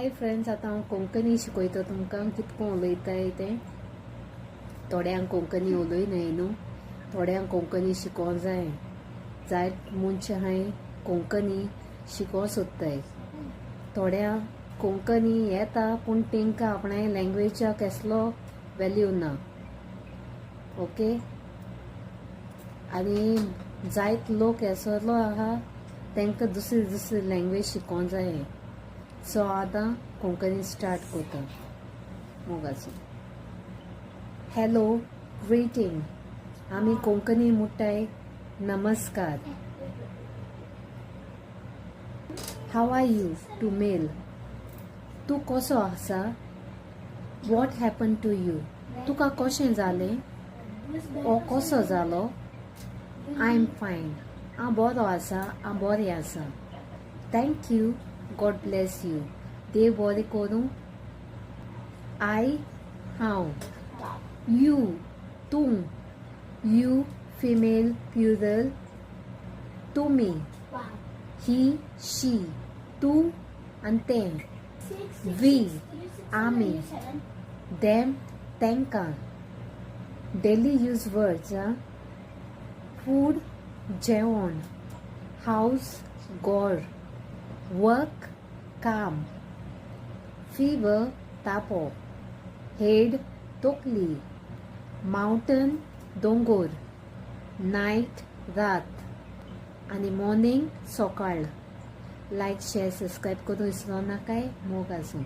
Hi friends, आता हांव कोंकणी शिकयता तुमकां. कितको उलयताय तें. थोड्यांक कोंकणी उलयनाय न्हू, थोड्यांक कोंकणी शिकोवंक जाय. जायत मनशां हाय कोंकणी शिकोवंक सोदताय. थोड्यांक कोंकणी येता पूण तेंकां आपणाय लँग्वेजाक केसलो वेल्यू ना. ओके, आनी जायत लोक असलो आहा तेंकां दुसरी दुसरी लँग्वेज शिकोवंक जाय. सो आतां कोंकणी स्टार्ट करता. मोगाचो हॅलो, ग्रीटिंग. आमी कोंकणी म्हणटाय नमस्कार. हाव आर यू टू मेल. तूं कसो आसा. What happen to you. तुका कशें जालें ओ कसो जालो. आय एम फायन. हांव बरो आसा, हांव बरें आसा. Thank you, God bless you. देव बरें करूं. आय हांव. यू तूं. यू फिमेल प्लुरल तुमी. ही शी तूं आनी तें. वी आमी. देम तेंकां. Daily use words. फूड जेवण. हाऊस घर. वर्क काम. Fever Tapo. Head तोकली. Mountain दोंगोर. Night रात आनी मॉर्निंग सकाळ. लायक शेअर सबस्क्राईब करूं विसरो नाकाय. मोग आसूं.